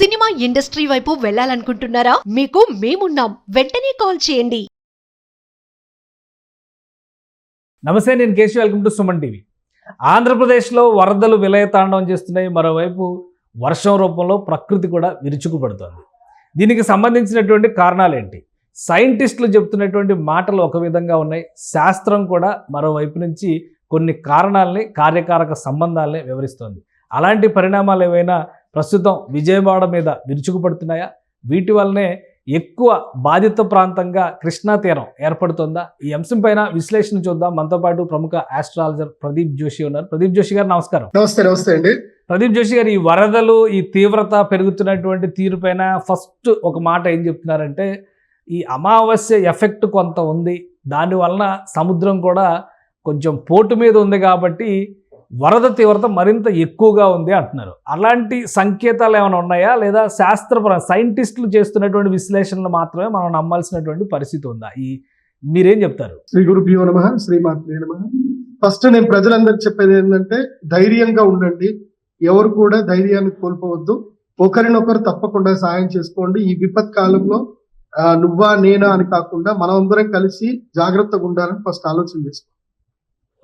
Cinema industry వైపు వెళ్ళాలనుకుంటున్నారా? మీకు మేమున్నాం. వెంటనే కాల్ చేయండి. నమస్తే, నేను Keshav. Welcome to Suman TV. ఆంధ్రప్రదేశ్లో వరదలు విలయతాండవం చేస్తున్నాయి. మరోవైపు వర్షం రూపంలో ప్రకృతి కూడా విరుచుకుపడుతోంది. దీనికి సంబంధించినటువంటి కారణాలు ఏంటి? సైంటిస్టులు చెప్తున్నటువంటి మాటలు ఒక విధంగా ఉన్నాయి. శాస్త్రం కూడా మరోవైపు నుంచి కొన్ని కారణాలని, కార్యకారక సంబంధాలని వివరిస్తోంది. అలాంటి పరిణామాలు ఏవైనా ప్రస్తుతం విజయవాడ మీద విరుచుకుపడుతున్నాయా? వీటి వల్లనే ఎక్కువ బాధిత ప్రాంతంగా కృష్ణా తీరం ఏర్పడుతుందా? ఈ అంశం పైన విశ్లేషణ చూద్దాం. మనతో పాటు ప్రముఖ ఆస్ట్రాలజర్ ప్రదీప్ జోషి ఉన్నారు. ప్రదీప్ జోషి గారు నమస్కారం. నమస్తే అండి. ప్రదీప్ జోషి గారు, ఈ వరదలు, ఈ తీవ్రత పెరుగుతున్నటువంటి తీరు పైన ఫస్ట్ ఒక మాట ఏం చెప్తున్నారంటే, ఈ అమావాస్య ఎఫెక్ట్ కొంత ఉంది, దానివలన సముద్రం కూడా కొంచెం పోటు మీద ఉంది కాబట్టి వరద తీవ్రత మరింత ఎక్కువగా ఉంది అంటున్నారు. అలాంటి సంకేతాలు ఏమైనా ఉన్నాయా, లేదా సైంటిస్టులు చేస్తున్నటువంటి విశ్లేషణలు మాత్రమే మనం నమ్మాల్సినటువంటి పరిస్థితి ఉందా? మీరేం చెప్తారు? శ్రీ గురుభ్యో నమః, శ్రీమాత్రే నమః. ఫస్ట్ నేను ప్రజలందరికీ చెప్పేది ఏంటంటే, ధైర్యంగా ఉండండి. ఎవరు కూడా ధైర్యాన్ని కోల్పోవద్దు. ఒకరినొకరు తప్పకుండా సహాయం చేసుకోండి. ఈ విపత్ కాలంలో నువ్వా నేనా అని కాకుండా మనం అందరం కలిసి జాగ్రత్తగా ఉండాలని ఫస్ట్ ఆలోచన చేసుకోండి.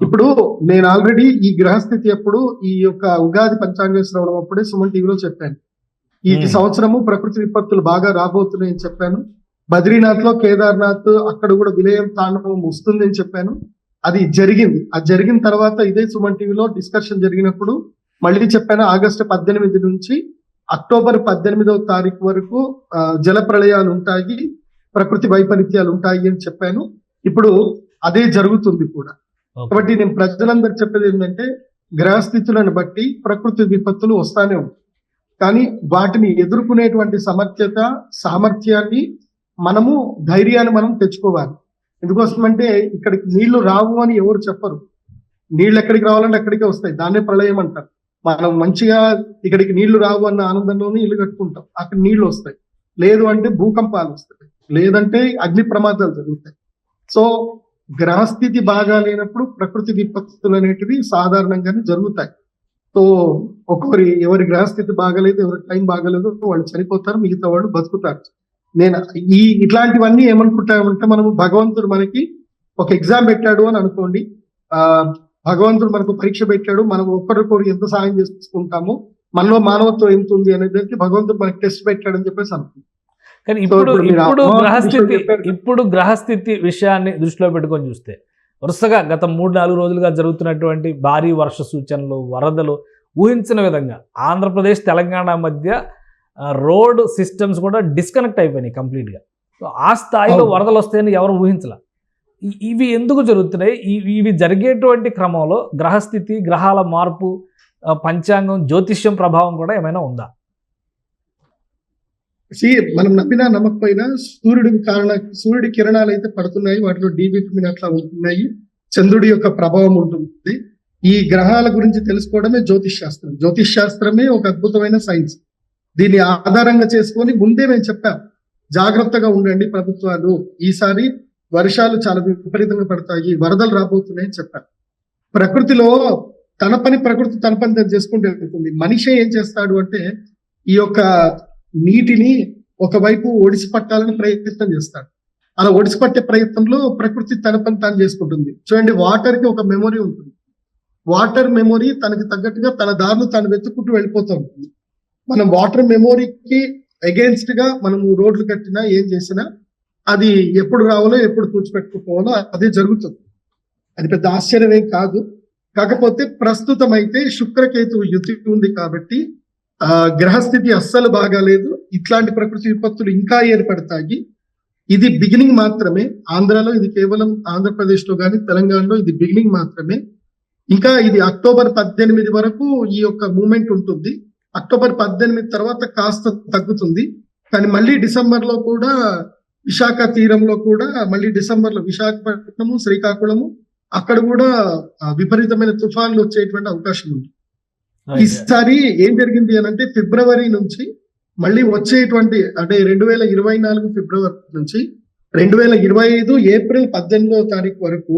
ఇప్పుడు నేను ఆల్రెడీ ఈ గ్రహస్థితి అప్పుడు, ఈ యొక్క ఉగాది పంచాంగ శ్రవణం అప్పుడే సుమన్ టీవీలో చెప్పాను. ఈ సంవత్సరము ప్రకృతి విపత్తులు బాగా రాబోతున్నాయని చెప్పాను. బద్రీనాథ్ లో, కేదార్నాథ్ అక్కడ కూడా విలయం తాండవం వస్తుంది అని చెప్పాను. అది జరిగింది. అది జరిగిన తర్వాత ఇదే సుమన్ టీవీలో డిస్కషన్ జరిగినప్పుడు మళ్ళీ చెప్పాను, ఆగస్టు 18 నుంచి అక్టోబర్ 18వ తారీఖు వరకు జల ప్రళయాలు ఉంటాయి, ప్రకృతి వైపరీత్యాలు ఉంటాయి అని చెప్పాను. ఇప్పుడు అదే జరుగుతుంది కూడా. కాబట్టి నేను ప్రజలందరూ చెప్పేది ఏంటంటే, గ్రహస్థితులను బట్టి ప్రకృతి విపత్తులు వస్తానే ఉంటాయి. కానీ వాటిని ఎదుర్కొనేటువంటి సామర్థ్యాన్ని మనము, ధైర్యాన్ని మనం తెచ్చుకోవాలి. ఎందుకోసమంటే ఇక్కడికి నీళ్లు రావు అని ఎవరు చెప్పరు. నీళ్ళు ఎక్కడికి రావాలంటే అక్కడికే వస్తాయి. దాన్నే ప్రళయం అంటారు. మనం మంచిగా ఇక్కడికి నీళ్లు రావు అన్న ఆనందంలోనే ఇల్లు కట్టుకుంటాం, అక్కడ నీళ్లు వస్తాయి. లేదు అంటే భూకంపాలు వస్తాయి, లేదంటే అగ్ని ప్రమాదాలు జరుగుతాయి. సో గ్రహస్థితి బాగా లేనప్పుడు ప్రకృతి విపత్తులు అనేటివి సాధారణంగానే జరుగుతాయి. సో ఎవరి గ్రహస్థితి బాగలేదు, ఎవరి టైం బాగలేదు, వాళ్ళు చనిపోతారు, మిగతా వాళ్ళు బతుకుతారు. నేను ఇట్లాంటివన్నీ ఏమనుకుంటామంటే, మనము భగవంతుడు మనకి ఒక ఎగ్జామ్ పెట్టాడు అని అనుకోండి. భగవంతుడు మనకు పరీక్ష పెట్టాడు, మనం ఒక్కరికొకరు ఎంత సాయం చేసుకుంటాము, మనలో మానవత్వం ఎంత ఉంది అనేది భగవంతుడు మనకి టెస్ట్ పెట్టాడు అని చెప్పేసి అనుకుంటాం. కానీ ఇప్పుడు గ్రహస్థితి విషయాన్ని దృష్టిలో పెట్టుకొని చూస్తే, వరుసగా గత 3-4 రోజులుగా జరుగుతున్నటువంటి భారీ వర్ష సూచనలు, వరదలు ఊహించిన విధంగా ఆంధ్రప్రదేశ్ తెలంగాణ మధ్య రోడ్ సిస్టమ్స్ కూడా డిస్కనెక్ట్ అయిపోయినాయి కంప్లీట్గా. సో ఆ స్థాయిలో వరదలు వస్తాయని ఎవరు ఊహించలే. ఇవి ఎందుకు జరుగుతున్నాయి? ఇవి జరిగేటువంటి క్రమంలో గ్రహస్థితి, గ్రహాల మార్పు, పంచాంగం, జ్యోతిష్యం ప్రభావం కూడా ఏమైనా ఉందా? మనం నమ్మినా నమ్మకపోయినా సూర్యుడి కిరణాలు అయితే పడుతున్నాయి, వాటిలో డి విటమిన్ అట్లా ఉంటున్నాయి, చంద్రుడి యొక్క ప్రభావం ఉంటుంది. ఈ గ్రహాల గురించి తెలుసుకోవడమే జ్యోతిష్ శాస్త్రం. జ్యోతిష్ శాస్త్రమే ఒక అద్భుతమైన సైన్స్. దీన్ని ఆధారంగా చేసుకొని ముందే మేము చెప్పాం, జాగ్రత్తగా ఉండండి ప్రభుత్వాలు, ఈసారి వర్షాలు చాలా విపరీతంగా పడతాయి, వరదలు రాబోతున్నాయి అని చెప్పాం. ప్రకృతిలో ప్రకృతి తన పని చేసుకుంటూ వెళ్తుంది. మనిషి ఏం చేస్తాడు అంటే, ఈ యొక్క నీటిని ఒకవైపు ఒడిసి పట్టాలని ప్రయత్నం చేస్తాడు. అలా ఒడిసి పట్టే ప్రయత్నంలో ప్రకృతి తన పని తాను చేసుకుంటుంది. చూడండి, వాటర్ కి ఒక మెమొరీ ఉంటుంది. వాటర్ మెమొరీ తనకి తగ్గట్టుగా తన దారిలో తాను వెతుక్కుంటూ వెళ్ళిపోతూ ఉంటుంది. మనం వాటర్ మెమొరీకి అగేన్స్ట్ గా మనము రోడ్లు కట్టినా, ఏం చేసినా, అది ఎప్పుడు రావాలో, ఎప్పుడు తుడిచిపెట్టుకోవాలో అదే జరుగుతుంది. అది పెద్ద ఆశ్చర్యమేం కాదు. కాకపోతే ప్రస్తుతం అయితే శుక్రకేతు యుతి ఉంది కాబట్టి గ్రహస్థితి అస్సలు బాగాలేదు. ఇట్లాంటి ప్రకృతి విపత్తులు ఇంకా ఏర్పడతాయి. ఇది బిగినింగ్ మాత్రమే. ఆంధ్రాలో ఇది కేవలం, ఆంధ్రప్రదేశ్ లో కానీ తెలంగాణలో ఇది బిగినింగ్ మాత్రమే. ఇంకా ఇది అక్టోబర్ 18 వరకు ఈ యొక్క మూమెంట్ ఉంటుంది. అక్టోబర్ 18 తర్వాత కాస్త తగ్గుతుంది. కానీ మళ్ళీ డిసెంబర్ లో కూడా విశాఖ తీరంలో కూడా మళ్ళీ డిసెంబర్ లో విశాఖపట్నము, శ్రీకాకుళము అక్కడ కూడా విపరీతమైన తుఫాన్లు వచ్చేటువంటి అవకాశం ఉంది. ఈసారి ఏం జరిగింది అని అంటే, ఫిబ్రవరి నుంచి మళ్ళీ వచ్చేటువంటి, అంటే 2024 ఫిబ్రవరి నుంచి 2025 ఏప్రిల్ 18వ తారీఖు వరకు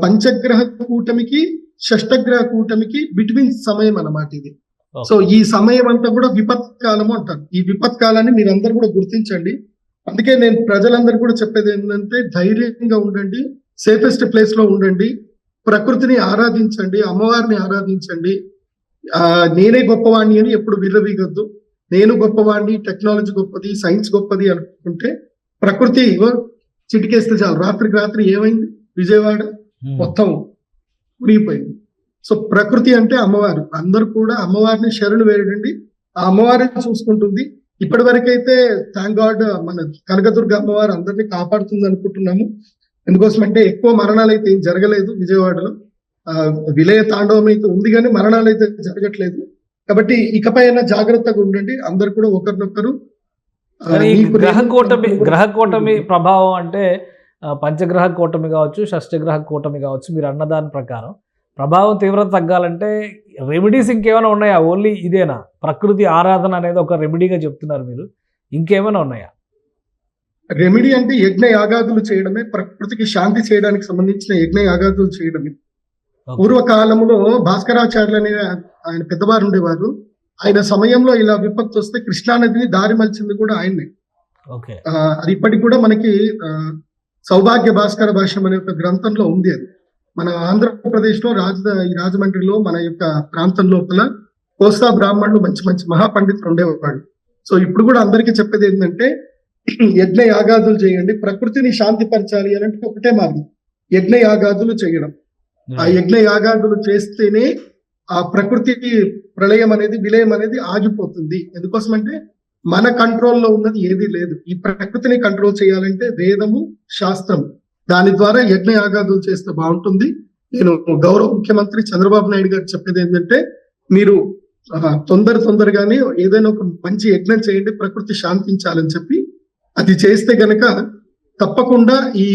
పంచగ్రహ కూటమికి, షష్టగ్రహ కూటమికి బిట్వీన్ సమయం అన్నమాట ఇది. సో ఈ సమయం అంతా కూడా విపత్కాలము అంటారు. ఈ విపత్కాలాన్ని మీరందరూ కూడా గుర్తించండి. అందుకే నేను ప్రజలందరూ కూడా చెప్పేది ఏంటంటే ధైర్యంగా ఉండండి, సేఫెస్ట్ ప్లేస్ లో ఉండండి, ప్రకృతిని ఆరాధించండి, అమ్మవారిని ఆరాధించండి. నేనే గొప్పవాణ్ణి అని ఎప్పుడు విర్రవీగొద్దు. నేను గొప్పవాణ్ణి, టెక్నాలజీ గొప్పది, సైన్స్ గొప్పది అనుకుంటే ప్రకృతి చిటికేస్తే చాలు. రాత్రికి రాత్రి ఏమైంది? విజయవాడ మొత్తం మునిగిపోయింది. సో ప్రకృతి అంటే అమ్మవారు. అందరూ కూడా అమ్మవారిని శరణు వేయండి, ఆ అమ్మవారిని చూసుకుంటుంది. ఇప్పటి వరకైతే థ్యాంక్ గాడ్ మన కనకదుర్గ అమ్మవారు అందరినీ కాపాడుతుంది అనుకుంటున్నాము. ఎందుకోసమంటే ఎక్కువ మరణాలు అయితే ఏం జరగలేదు విజయవాడలో. విలయ తాండవం అయితే ఉంది కానీ మరణాలు అయితే జరగట్లేదు. కాబట్టి ఇకపై జాగ్రత్తగా ఉండండి అందరు కూడా ఒకరినొకరు. గ్రహ కూటమి ప్రభావం అంటే పంచగ్రహ కూటమి కావచ్చు, షష్ఠగ్రహ కూటమి కావచ్చు, మీరు అన్నదాని ప్రకారం ప్రభావం తీవ్రత తగ్గాలంటే రెమెడీస్ ఇంకేమైనా ఉన్నాయా? ఓన్లీ ఇదేనా? ప్రకృతి ఆరాధన అనేది ఒక రెమెడీగా చెప్తున్నారు మీరు, ఇంకేమైనా ఉన్నాయా? రెమెడీ అంటే యజ్ఞ యాగాదులు చేయడమే, ప్రకృతికి శాంతి చేయడానికి సంబంధించిన యజ్ఞ యాగాదులు చేయడమే. పూర్వకాలంలో భాస్కరాచార్యులు అనే ఆయన పెద్దవారు ఉండేవారు. ఆయన సమయంలో ఇలా విపత్తు వస్తే కృష్ణానదిని దారి మలిచింది కూడా ఆయన్నే. అది ఇప్పటికి కూడా మనకి సౌభాగ్య భాస్కర భాష్యం అనే ఒక గ్రంథంలో ఉంది. అది మన ఆంధ్రప్రదేశ్ లో రాజమండ్రిలో మన యొక్క ప్రాంతం లోపల కోస్తా బ్రాహ్మణులు మంచి మంచి మహాపండితులు ఉండేవాళ్ళు. సో ఇప్పుడు కూడా అందరికీ చెప్పేది ఏంటంటే యజ్ఞ యాగాదులు చేయండి. ప్రకృతిని శాంతి పరచాలి అని అంటే ఒకటే మార్గం, యజ్ఞ యాగాదులు చేయడం. ఆ యజ్ఞ యాగాదులు చేస్తేనే ఆ ప్రకృతి ప్రళయం అనేది, విలయం అనేది ఆగిపోతుంది. ఎందుకోసమంటే మన కంట్రోల్లో ఉన్నది ఏదీ లేదు. ఈ ప్రకృతిని కంట్రోల్ చేయాలంటే వేదము, శాస్త్రము, దాని ద్వారా యజ్ఞ యాగాదులు చేస్తే బాగుంటుంది. నేను గౌరవ ముఖ్యమంత్రి చంద్రబాబు నాయుడు గారు చెప్పేది ఏంటంటే మీరు తొందరగానే ఏదైనా ఒక మంచి యజ్ఞం చేయండి, ప్రకృతి శాంతించాలని చెప్పి. అది చేస్తే గనక తప్పకుండా ఈ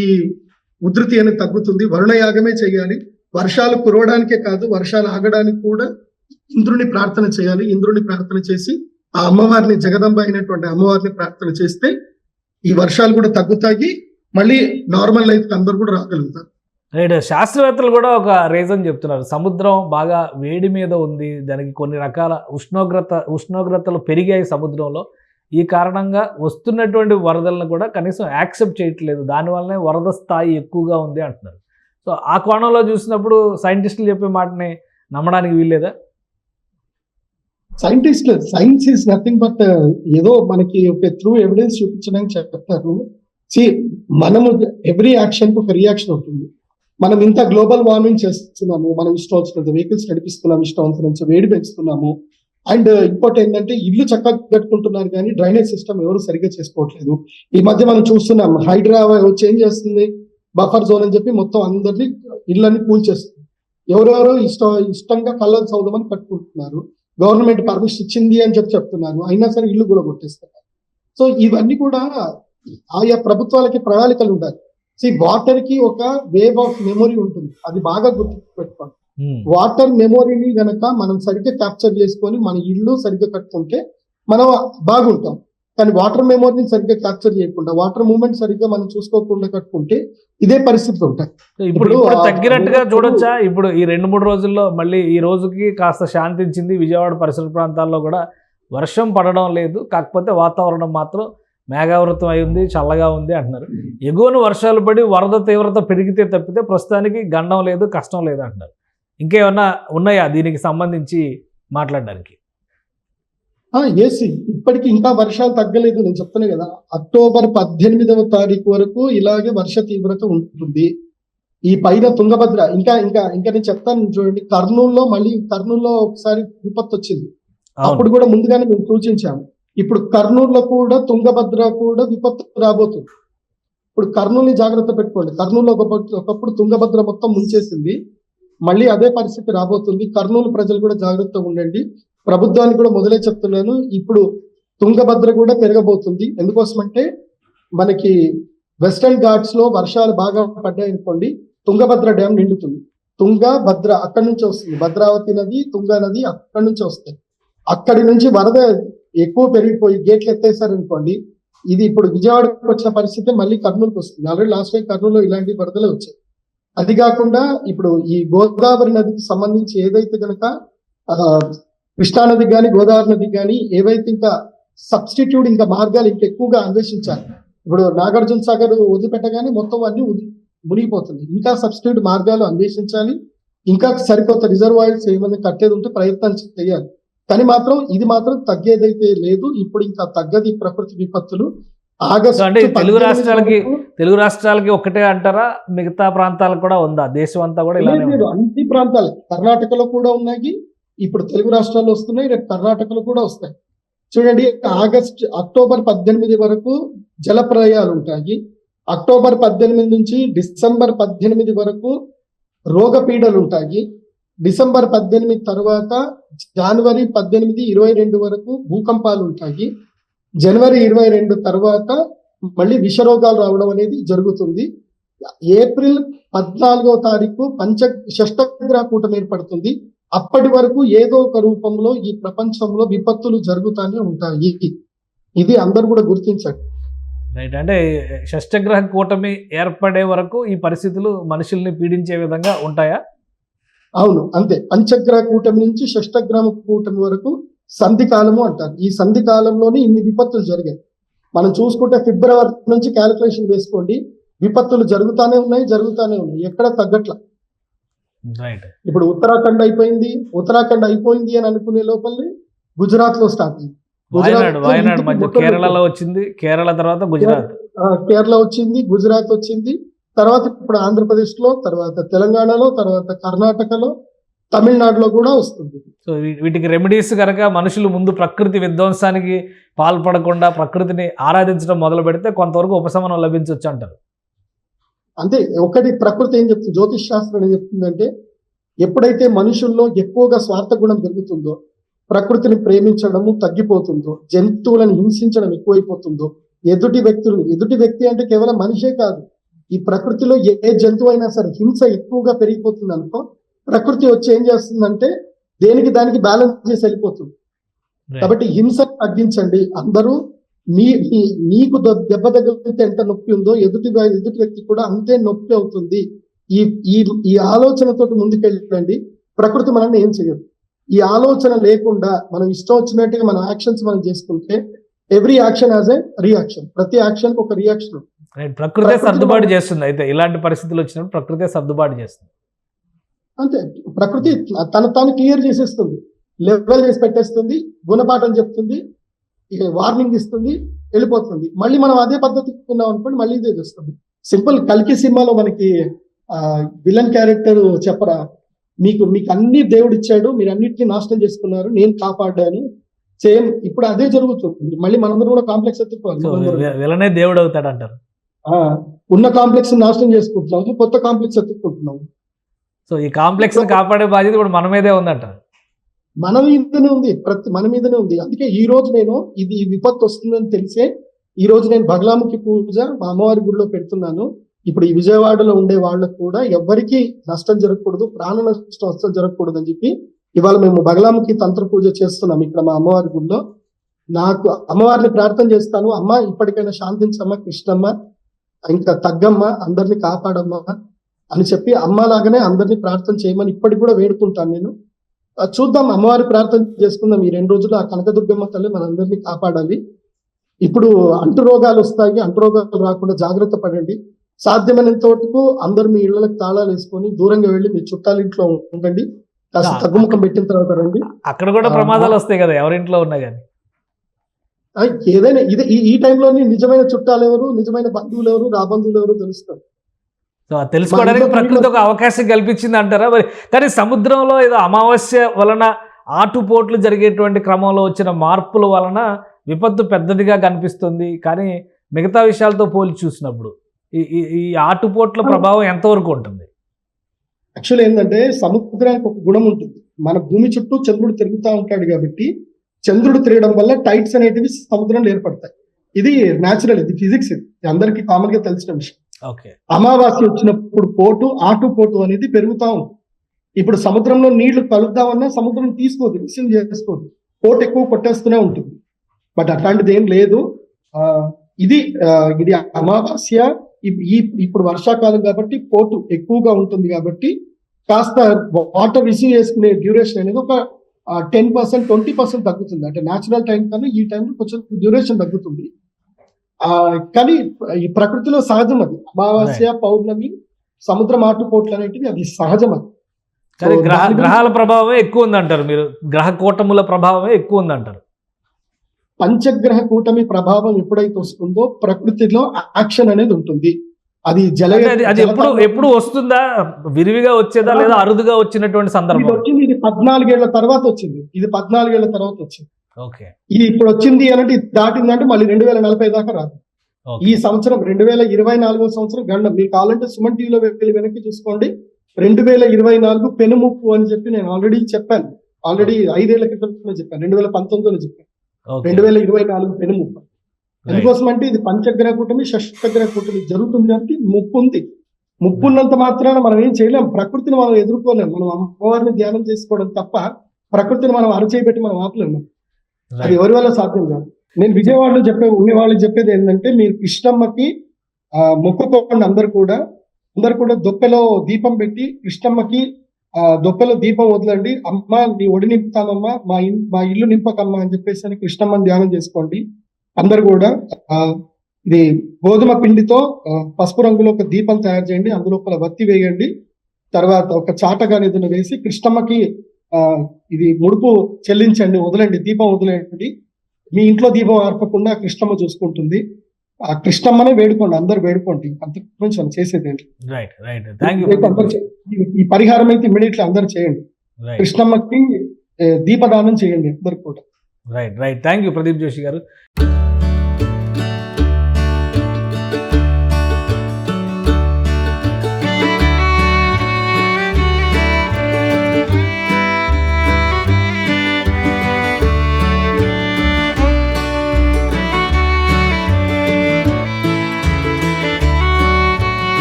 ఉధృతి అనేది తగ్గుతుంది. వరుణయాగమే చేయాలి. వర్షాలు కురవడానికే కాదు, వర్షాలు ఆగడానికి కూడా ఇంద్రుని ప్రార్థన చేయాలి. ఇంద్రుని ప్రార్థన చేసి ఆ అమ్మవారిని, జగదంబ అయినటువంటి అమ్మవారిని ప్రార్థన చేస్తే ఈ వర్షాలు కూడా తగ్గుతాయి, మళ్ళీ నార్మల్ లైఫ్ అందరూ కూడా రాగలుగుతారు. రైట్. శాస్త్రవేత్తలు కూడా ఒక రీజన్ చెప్తున్నారు. సముద్రం బాగా వేడి మీద ఉంది, దానికి కొన్ని రకాల ఉష్ణోగ్రతలు పెరిగాయి సముద్రంలో. ఈ కారణంగా వస్తున్నటువంటి వరదలను కూడా కనీసం యాక్సెప్ట్ చేయట్లేదు, దానివల్లనే వరద స్థాయి ఎక్కువగా ఉంది అంటున్నారు. సో ఆ కోణంలో చూసినప్పుడు సైంటిస్టులు చెప్పే మాటని నమ్మడానికి వీల్లేదా? సైన్స్ ఈస్ నథింగ్ బట్ ఏదో మనకి ఒక త్రూ ఎవిడెన్స్ చూపించడానికి చెప్తారు. మనము ఎవ్రీ యాక్షన్ కు ఒక రియాక్షన్ ఉంటుంది. మనం ఇంత గ్లోబల్ వార్మింగ్ చేస్తున్నాము, మనం ఇష్టం వచ్చినంత వెహికల్స్ నడిపిస్తున్నాము, ఇష్టం వచ్చినంత వేడి పెంచుతున్నాము. అండ్ ఇంకోటి ఏంటంటే ఇల్లు చక్కగా కట్టుకుంటున్నారు కానీ డ్రైనేజ్ సిస్టమ్ ఎవరు సరిగ్గా చేసుకోవట్లేదు. ఈ మధ్య మనం చూస్తున్నాం, హైడ్రా చేంజ్ చేస్తుంది, బఫర్ జోన్ అని చెప్పి మొత్తం అందరినీ ఇళ్ళని కూల్చేస్తుంది. ఎవరెవరో ఇష్టంగా కళ్ళలు సౌదమని కట్టుకుంటున్నారు. గవర్నమెంట్ పర్మిషన్ ఇచ్చింది అని చెప్తున్నారు, అయినా సరే ఇల్లు కూడా కొట్టేస్తున్నారు. సో ఇవన్నీ కూడా ఆయా ప్రభుత్వాలకి ప్రణాళికలు ఉండాలి. వాటర్ కి ఒక వేవ్ ఆఫ్ మెమొరీ ఉంటుంది, అది బాగా గుర్తు పెట్టుకోండి. వాటర్ మెమొరీని గనక మనం సరిగ్గా క్యాప్చర్ చేసుకొని మన ఇల్లు సరిగ్గా కట్టుకుంటే మనం బాగుంటాం. కానీ వాటర్ మెమొరీని సరిగ్గా క్యాప్చర్ చేయకుండా, వాటర్ మూవ్మెంట్ సరిగ్గా మనం చూసుకోకుండా కట్టుకుంటే ఇదే పరిస్థితి ఉంటాయి. ఇప్పుడు తగ్గినట్టుగా చూడొచ్చా? ఇప్పుడు ఈ 2-3 రోజుల్లో మళ్ళీ ఈ రోజుకి కాస్త శాంతించింది. విజయవాడ పరిసర ప్రాంతాల్లో కూడా వర్షం పడడం లేదు, కాకపోతే వాతావరణం మాత్రం మేఘావృతం అయి ఉంది, చల్లగా ఉంది అంటున్నారు. ఎగువన వర్షాలు పడి వరద తీవ్రత పెరిగితే తప్పితే ప్రస్తుతానికి గండం లేదు, కష్టం లేదు అంటున్నారు. ఇంకేమన్నా ఉన్నాయా దీనికి సంబంధించి మాట్లాడడానికి? ఇప్పటికి ఇంకా వర్షాలు తగ్గలేదు. నేను చెప్తాను కదా, అక్టోబర్ 18వ తారీఖు వరకు ఇలాగే వర్ష తీవ్రత ఉంటుంది. ఈ పైన తుంగభద్ర ఇంకా ఇంకా ఇంకా నేను చెప్తాను చూడండి, కర్నూలులో ఒకసారి విపత్తు వచ్చింది. అప్పుడు కూడా ముందుగానే మేము సూచించాము. ఇప్పుడు కర్నూలులో కూడా తుంగభద్ర కూడా విపత్తు రాబోతుంది. ఇప్పుడు కర్నూలుని జాగ్రత్త పెట్టుకోండి. కర్నూలులో ఒకప్పుడు తుంగభద్ర మొత్తం ముంచేసింది, మళ్ళీ అదే పరిస్థితి రాబోతుంది. కర్నూలు ప్రజలు కూడా జాగ్రత్తగా ఉండండి. ప్రభుత్వానికి కూడా మొదలే చెప్తున్నాను, ఇప్పుడు తుంగభద్ర కూడా పెరగబోతుంది. ఎందుకోసమంటే మనకి వెస్టర్న్ ఘాట్స్ లో వర్షాలు బాగా పడ్డాయి అనుకోండి, తుంగభద్ర డ్యామ్ నిండుతుంది. తుంగభద్ర అక్కడి నుంచి వస్తుంది, భద్రావతి నది, తుంగా నది అక్కడి నుంచి వస్తాయి. అక్కడి నుంచి వరద ఎక్కువ పెరిగిపోయి గేట్లు ఎత్తేసారనుకోండి, ఇది ఇప్పుడు విజయవాడకు వచ్చిన పరిస్థితి మళ్ళీ కర్నూలుకి వస్తుంది. ఆల్రెడీ లాస్ట్ టైం కర్నూలులో ఇలాంటి వరదలే వచ్చాయి. అది కాకుండా ఇప్పుడు ఈ గోదావరి నదికి సంబంధించి ఏదైతే కనుక కృష్ణానదికి కానీ గోదావరి నదికి కానీ ఏవైతే ఇంకా సబ్స్టిట్యూట్ ఇంకా మార్గాలు ఇంకా ఎక్కువగా అన్వేషించాలి. ఇప్పుడు నాగార్జున సాగర్ వదిలిపెట్టగానే మొత్తం అన్ని మునిగిపోతుంది. ఇంకా సబ్స్టిట్యూట్ మార్గాలు అన్వేషించాలి. ఇంకా సరికొత్త రిజర్వాయర్స్ ఏమైనా కట్టేది ఉంటే ప్రయత్నం చేయాలి. కానీ మాత్రం ఇది మాత్రం తగ్గేదైతే లేదు. ఇప్పుడు ఇంకా తగ్గది ప్రకృతి విపత్తులు. ఆగస్టు అంటే తెలుగు 18 వరకు తెలుగు రాష్ట్రాలకి ఒకటే అంటారా, మిగతా ప్రాంతాలకు కూడా ఉందా? దేశం అంతా కూడా ఇలానే లేదు, ఉందా? అన్ని ప్రాంతాలు కర్ణాటకలో కూడా ఉన్నాయి. ఇప్పుడు తెలుగు రాష్ట్రాల్లో వస్తున్నాయి, రేపు కర్ణాటకలో కూడా వస్తాయి. చూడండి, అక్టోబర్ 18 వరకు జలప్రలయాలు ఉంటాయి. అక్టోబర్ 18 నుంచి డిసెంబర్ 18 వరకు రోగపీడలు ఉంటాయి. డిసెంబర్ 18 తర్వాత జనవరి 18, 22 వరకు భూకంపాలు ఉంటాయి. జనవరి 22 తర్వాత మళ్ళీ విషరోగాలు రావడం అనేది జరుగుతుంది. ఏప్రిల్ 14వ తారీఖు షష్టగ్రహ కూటమి ఏర్పడుతుంది. అప్పటి వరకు ఏదో ఒక రూపంలో ఈ ప్రపంచంలో విపత్తులు జరుగుతూనే ఉంటాయి. ఇది అందరూ కూడా గుర్తించండి. రైట్. అంటే షష్టగ్రహ కూటమి ఏర్పడే వరకు ఈ పరిస్థితులు మనుషుల్ని పీడించే విధంగా ఉంటాయా? అవును, అంతే. పంచగ్రహ కూటమి నుంచి షష్టగ్రహ కూటమి వరకు సంధి కాలము అంటారు. ఈ సంధి కాలంలోనే ఇన్ని విపత్తులు జరిగాయి. మనం చూసుకుంటే ఫిబ్రవరి నుంచి క్యాలిక్యులేషన్ వేసుకోండి, విపత్తులు జరుగుతానే ఉన్నాయి. ఎక్కడ తగ్గట్ల. రైట్. ఇప్పుడు ఉత్తరాఖండ్ అయిపోయింది అని అనుకునే లోపలనే గుజరాత్ లో స్టార్ట్ అయింది. వాయనాడు మధ్య కేరళలో వచ్చింది, కేరళ తర్వాత గుజరాత్, కేరళ వచ్చింది, గుజరాత్ వచ్చింది, తర్వాత ఇప్పుడు ఆంధ్రప్రదేశ్ లో, తర్వాత తెలంగాణలో, తర్వాత కర్ణాటకలో, తమిళనాడులో కూడా వస్తుంది. సో వీటికి రెమెడీస్ కనుక మనుషులు ముందు ప్రకృతి విధ్వంసానికి పాల్పడకుండా ప్రకృతిని ఆరాధించడం మొదలు పెడితే కొంతవరకు ఉపశమనం లభించవచ్చు అంటారు. అంతే. ఒకటి ప్రకృతి ఏం చెప్తుంది, జ్యోతిష్ శాస్త్రం ఏం చెప్తుందంటే, ఎప్పుడైతే మనుషుల్లో ఎక్కువగా స్వార్థ గుణం పెరుగుతుందో, ప్రకృతిని ప్రేమించడము తగ్గిపోతుందో, జంతువులను హింసించడం ఎక్కువైపోతుందో, ఎదుటి వ్యక్తి అంటే కేవలం మనిషే కాదు, ఈ ప్రకృతిలో ఏ జంతువు అయినా సరే హింస ఎక్కువగా పెరిగిపోతుంది అనుకో, ప్రకృతి వచ్చి ఏం చేస్తుందంటే దానికి బ్యాలెన్స్ చేసి వెళ్ళిపోతుంది. కాబట్టి హింస తగ్గించండి. అందరూ మీకు దెబ్బ తగిలితే ఎంత నొప్పి ఉందో ఎదుటి వ్యక్తి కూడా అంతే నొప్పి అవుతుంది. ఈ ఆలోచనతో ముందుకెళ్ళండి. ప్రకృతి మనల్ని ఏం చేయదు. ఈ ఆలోచన లేకుండా మనం ఇష్టం వచ్చినట్టుగా మన యాక్షన్స్ మనం చేసుకుంటే, every action as a reaction. ప్రతి యాక్షన్ ఒక రియాక్షన్. ప్రకృతే సర్దుబాటు చేస్తుంది. అయితే ఇలాంటి పరిస్థితులు వచ్చినప్పుడు ప్రకృతే సర్దుబాటు చేస్తుంది. అంతే. ప్రకృతి తాను క్లియర్ చేసేస్తుంది, లెవెల్ చేసి పెట్టేస్తుంది, గుణపాఠం చెప్తుంది, వార్నింగ్ ఇస్తుంది, వెళ్ళిపోతుంది. మళ్ళీ మనం అదే పద్ధతి ఉన్నాం అనుకోండి, మళ్ళీ ఇదే చేస్తుంది. సింపుల్. కల్కి సినిమాలో మనకి విలన్ క్యారెక్టర్ చెప్పరా, మీకు అన్ని దేవుడు ఇచ్చాడు, మీరు అన్నిటిని నాశనం చేసుకున్నారు, నేను కాపాడాను. సేమ్ ఇప్పుడు అదే జరుగుతుంది. మళ్ళీ మనందరం కూడా కాంప్లెక్స్ ఎత్తుకోవాలి. విలనే దేవుడు అవుతాడు అంటారు. ఉన్న కాంప్లెక్స్ నాశనం చేసుకుంటున్నాము, కొత్త కాంప్లెక్స్ ఎత్తుకుంటున్నాము. సో ఈ కాంప్లెక్స్ కాపాడే బాధ్యత ఇప్పుడు మన మీదే ఉందంటారు. మన మీదనే ఉంది. అందుకే ఈ రోజు నేను ఈ విపత్తు వస్తుందని తెలిసే ఈ రోజు నేను బగలాముఖి పూజ మా అమ్మవారి గుడిలో పెడుతున్నాను. ఇప్పుడు ఈ విజయవాడలో ఉండే వాళ్ళకు కూడా ఎవ్వరికి నష్టం జరగకూడదు, ప్రాణ నష్టం అస్సలు జరగకూడదు అని చెప్పి ఇవాళ మేము బగలాముఖి తంత్ర పూజ చేస్తున్నాం ఇక్కడ మా అమ్మవారి గుడిలో. నాకు అమ్మవారిని ప్రార్థన చేస్తాను, అమ్మ ఇప్పటికైనా శాంతించమ్మ, కృష్ణమ్మ ఇంకా తగ్గమ్మ, అందరినీ కాపాడమ్మా అని చెప్పి అమ్మలాగానే అందరినీ ప్రార్థన చేయమని ఇప్పటికి కూడా వేడుకుంటాను నేను. చూద్దాం, అమ్మవారి ప్రార్థన చేసుకుందాం. ఈ 2 రోజులు ఆ కనకదుర్గమ్మ తల్లి మనందరినీ కాపాడాలి. ఇప్పుడు అంటు రోగాలు వస్తాయి, అంటు రోగాలు రాకుండా జాగ్రత్త పడండి. సాధ్యమైనంత వరకు అందరు మీ ఇళ్లకు తాళాలు వేసుకొని దూరంగా వెళ్ళి మీ చుట్టాల ఇంట్లో ఉండండి. కాస్త తగ్గుముఖం పెట్టిన తర్వాత రండి. అక్కడ కూడా ప్రమాదాలు వస్తాయి కదా ఎవరింట్లో ఉన్నా కానీ. ఏదైనా ఈ టైంలోని నిజమైన చుట్టాలు ఎవరు, నిజమైన బంధువులు ఎవరు, రాబంధువులు ఎవరు తెలుస్తారు. సో తెలుసుకోవడానికి ప్రకృతి ఒక అవకాశం కల్పించింది అంటారా మరి? కానీ సముద్రంలో ఏదో అమావాస్య వలన ఆటుపోట్లు జరిగేటువంటి క్రమంలో వచ్చిన మార్పుల వలన విపత్తు పెద్దదిగా కనిపిస్తుంది. కానీ మిగతా విషయాలతో పోల్చి చూసినప్పుడు ఈ ఆటుపోట్ల ప్రభావం ఎంతవరకు ఉంటుంది? యాక్చువల్ ఏంటంటే సముద్రానికి ఒక గుణం ఉంటుంది. మన భూమి చుట్టూ చంద్రుడు తిరుగుతూ ఉంటాడు కాబట్టి చంద్రుడు తిరగడం వల్ల టైట్స్ అనేటివి సముద్రంలో ఏర్పడతాయి. ఇది న్యాచురల్, ఇది ఫిజిక్స్, ఇది అందరికీ కామన్ గా తెలిసిన విషయం. అమావాస్య వచ్చినప్పుడు ఆటుపోటు అనేది పెరుగుతా ఉంది. ఇప్పుడు సముద్రంలో నీళ్లు కలుద్దామన్నా సముద్రం తీసుకోదు, రిసీవ్ చేసుకోదు, పోటు ఎక్కువ కొట్టేస్తూనే ఉంటుంది. బట్ అట్లాంటిది ఏం లేదు. ఇది అమావాస్య. ఇప్పుడు వర్షాకాలం కాబట్టి పోటు ఎక్కువగా ఉంటుంది కాబట్టి కాస్త వాటర్ రిసీవ్ చేసుకునే డ్యూరేషన్ అనేది ఒక 10% 20% తగ్గుతుంది. అంటే న్యాచురల్ టైం కన్నా ఈ టైంలో కొంచెం డ్యూరేషన్ తగ్గుతుంది. కానీ ఈ ప్రకృతిలో సహజం అది. అమావాస్య, పౌర్ణమి, సముద్ర మాటుపోట్లు అనేటివి అది సహజం అది. కానీ గ్రహాల ప్రభావమే ఎక్కువ ఉందంటారు మీరు, గ్రహ కూటముల ప్రభావమే ఎక్కువ ఉందంటారు. పంచగ్రహ కూటమి ప్రభావం ఎప్పుడైతే వస్తుందో ప్రకృతిలో యాక్షన్ అనేది ఉంటుంది. అది అది ఎప్పుడు వస్తుందా, విరివిగా వచ్చేదా లేదా అరుదుగా వచ్చినటువంటి సందర్భం? వచ్చింది ఇది 14 ఏళ్ల తర్వాత వచ్చింది. ఇది 14 ఏళ్ల తర్వాత వచ్చింది. ఓకే, ఇది ఇప్పుడు వచ్చింది అంటే ఇది దాటిందంటే మళ్ళీ 2040 దాకా రాదు. ఈ సంవత్సరం 2024 సంవత్సరం గండం. మీకు కావాలంటే సుమన్ టీవీలో వెళ్ళి వెనక్కి చూసుకోండి. 2024 పెనుముప్పు అని చెప్పి నేను ఆల్రెడీ చెప్పాను. 5 ఏళ్ల క్రితం చెప్పాను. 2019లో చెప్పాను. 2024 పెనుముప్పు. ఎందుకోసం అంటే ఇది పంచగ్రహ కూటమి, షష్టగ్రహ కూటమి జరుగుతుంది కాబట్టి ముప్పు ఉంది. ముప్పు ఉన్నంత మాత్రాన మనం ఏం చేయలేం. ప్రకృతిని మనం ఎదుర్కోలేం. మనం అమ్మవారిని ధ్యానం చేసుకోవడం తప్ప ప్రకృతిని మనం అరచేయబెట్టి మనం ఆపలేము. అది ఎవరి వల్ల సాధ్యం కాదు. నేను విజయవాడలో ఉండే వాళ్ళకి చెప్పేది ఏంటంటే, మీరు కృష్ణమ్మకి మొక్కుకోండి. అందరు కూడా దొప్పెలో దీపం పెట్టి కృష్ణమ్మకి దొప్పెలో దీపం వదలండి. అమ్మ నీ ఒడి నింపుతామమ్మా, మా ఇల్లు నింపకమ్మా అని చెప్పేసి అని కృష్ణమ్మని ధ్యానం చేసుకోండి. అందరు కూడా ఇది గోధుమ పిండితో పసుపు రంగులో ఒక దీపం తయారు చేయండి. అందులో వత్తి వేయండి. తర్వాత ఒక చాటగా ఏదైనా వేసి కృష్ణమ్మకి ఇది ముడుపు చెల్లించండి, వదలండి, దీపం వదిలేయండి. మీ ఇంట్లో దీపం ఆర్పకుండా కృష్ణమ్మ చూసుకుంటుంది. ఆ కృష్ణమ్మనే వేడుకోండి, అందరు వేడుకోండి. అంతకు చేసేది ఏంటి? ఈ పరిహారం అయితే ఇమీడియట్లీ అందరు చేయండి. కృష్ణమ్మకి దీపదానం చేయండి అందరు కూడా. Right. Thank you Pradeep Joshi గారు.